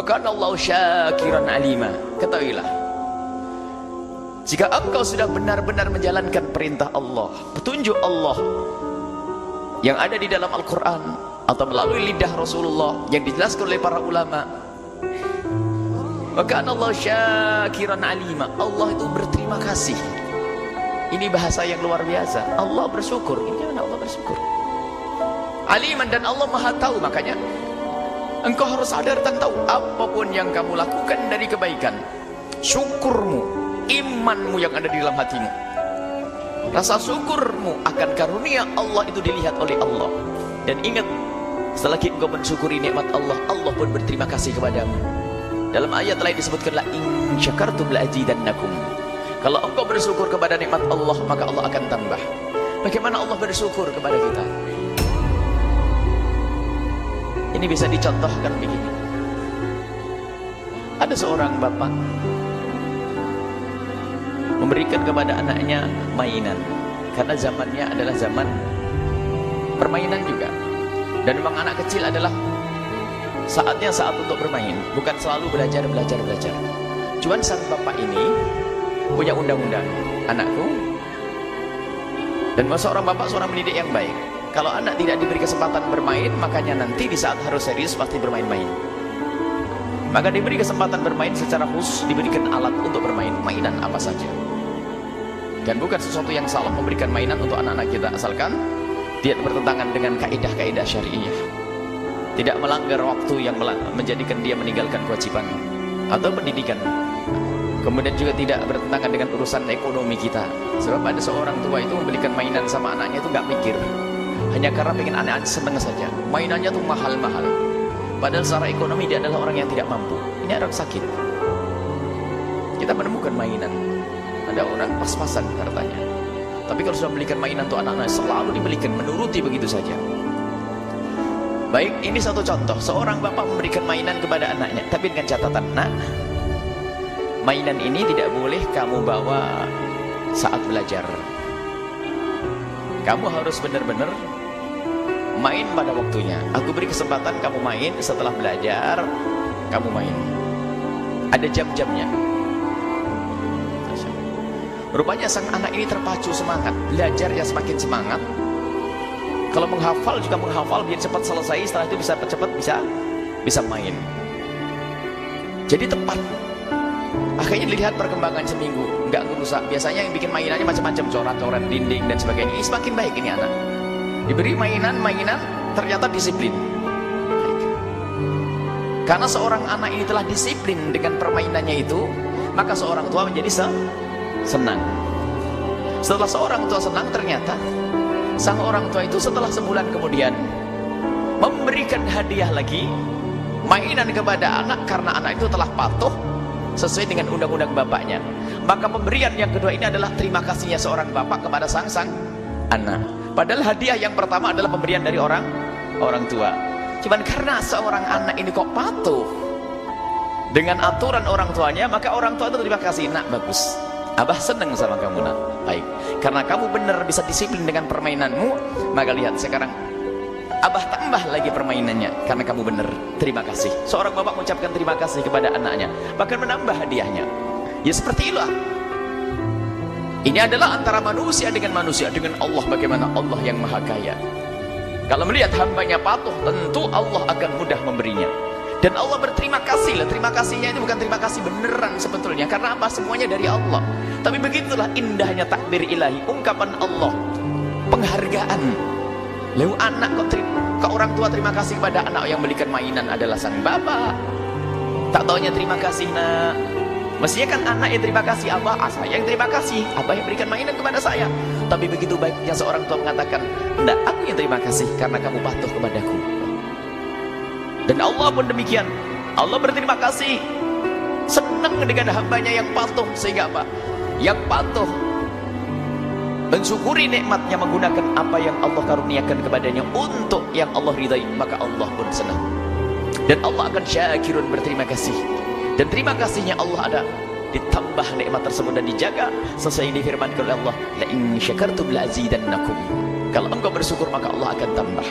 kana Allahu syakiran alima. Ketahuilah, jika engkau sudah benar-benar menjalankan perintah Allah, petunjuk Allah yang ada di dalam Al-Quran atau melalui lidah Rasulullah yang dijelaskan oleh para ulama, maka Allah syakiran alima. Allah itu berterima kasih. Ini bahasa yang luar biasa. Allah bersyukur. Ini mana Allah bersyukur? Aliman, dan Allah maha tahu. Makanya engkau harus sadar dan tahu apapun yang kamu lakukan dari kebaikan, syukurmu, imanmu yang ada di dalam hatimu, rasa syukurmu akan karunia Allah itu dilihat oleh Allah. Dan ingat, selagi engkau mensyukuri nikmat Allah, Allah pun berterima kasih kepadamu. Dalam ayat lain disebutkan, la in syakartum la azidannakum. Kalau engkau bersyukur kepada nikmat Allah, maka Allah akan tambah. Bagaimana Allah bersyukur kepada kita? Ini bisa dicontohkan begini. Ada seorang bapak memberikan kepada anaknya mainan, karena zamannya adalah zaman permainan juga. Dan memang anak kecil adalah saatnya saat untuk bermain, bukan selalu belajar. Cuman sang bapak ini punya undang-undang, anakku, dan seorang bapak, seorang pendidik yang baik, kalau anak tidak diberi kesempatan bermain, makanya nanti di saat harus serius pasti bermain-main. Maka diberi kesempatan bermain secara khusus, diberikan alat untuk bermain, mainan apa saja. Dan bukan sesuatu yang salah memberikan mainan untuk anak-anak kita, asalkan tidak bertentangan dengan kaidah-kaidah syariah, tidak melanggar waktu yang menjadikan dia meninggalkan kewajiban atau pendidikan. Kemudian juga tidak bertentangan dengan urusan ekonomi kita. Sebab ada seorang tua itu membelikan mainan sama anaknya itu nggak mikir, hanya karena pengen anak senang saja. Mainannya tuh mahal-mahal, padahal secara ekonomi dia adalah orang yang tidak mampu. Ini orang sakit. Kita menemukan mainan, ada orang pas-pasan hartanya, tapi kalau sudah membelikan mainan untuk anak-anak, selalu dibelikan, menuruti begitu saja. Baik, ini satu contoh. Seorang bapak memberikan mainan kepada anaknya, tapi dengan catatan, nak, mainan ini tidak boleh kamu bawa saat belajar. Kamu harus benar-benar main pada waktunya. Aku beri kesempatan kamu main, setelah belajar kamu main. Ada jam-jamnya. Rupanya sang anak ini terpacu semangat, belajarnya semakin semangat. Kalau menghafal juga menghafal biar cepat selesai, setelah itu bisa cepat bisa main. Jadi tepat. Akhirnya dilihat perkembangan seminggu, nggak ngerusak. Biasanya yang bikin mainannya macam-macam, coret-coret dinding dan sebagainya. Ini semakin baik ini anak. Diberi mainan, ternyata disiplin. Karena seorang anak ini telah disiplin dengan permainannya itu, maka seorang tua menjadi senang. Setelah seorang tua senang, ternyata sang orang tua itu setelah sebulan kemudian memberikan hadiah lagi, mainan kepada anak, karena anak itu telah patuh sesuai dengan undang-undang bapaknya. Maka pemberian yang kedua ini adalah terima kasihnya seorang bapak kepada sang anak. Padahal hadiah yang pertama adalah pemberian dari orang tua. Cuman karena seorang anak ini kok patuh dengan aturan orang tuanya, maka orang tua itu terima kasih, nak, bagus, abah senang sama kamu, nak, baik, karena kamu benar bisa disiplin dengan permainanmu, maka lihat sekarang abah tambah lagi permainannya karena kamu benar, terima kasih. Seorang bapak mengucapkan terima kasih kepada anaknya, bahkan menambah hadiahnya. Ya seperti itulah. Ini adalah antara manusia, dengan Allah. Bagaimana Allah yang maha kaya, kalau melihat hambanya patuh, tentu Allah akan mudah memberinya. Dan Allah berterima kasih lah. Terima kasihnya itu bukan terima kasih beneran sebetulnya, karena apa? Semuanya dari Allah. Tapi begitulah indahnya takbir ilahi, ungkapan Allah, penghargaan. Lalu anak kok orang tua terima kasih kepada anak yang belikan mainan adalah sang bapak. Tak taunya terima kasih, nak. Mestinya kan anak yang terima kasih, abah, saya yang terima kasih, abah yang berikan mainan kepada saya. Tapi begitu baiknya seorang tua mengatakan, enggak, aku yang terima kasih karena kamu patuh kepadaku. Dan Allah pun demikian. Allah berterima kasih, senang dengan hambanya yang patuh. Sehingga apa? Yang patuh mensyukuri nikmatnya, menggunakan apa yang Allah karuniakan kepadanya untuk yang Allah ridai, maka Allah pun senang. Dan Allah akan syakirun, berterima kasih. Dan terima kasihnya Allah ada ditambah nikmat tersebut dan dijaga sesuai yang difirmankan oleh Allah, la in syakartum la azidannakum. Kalau engkau bersyukur maka Allah akan tambah.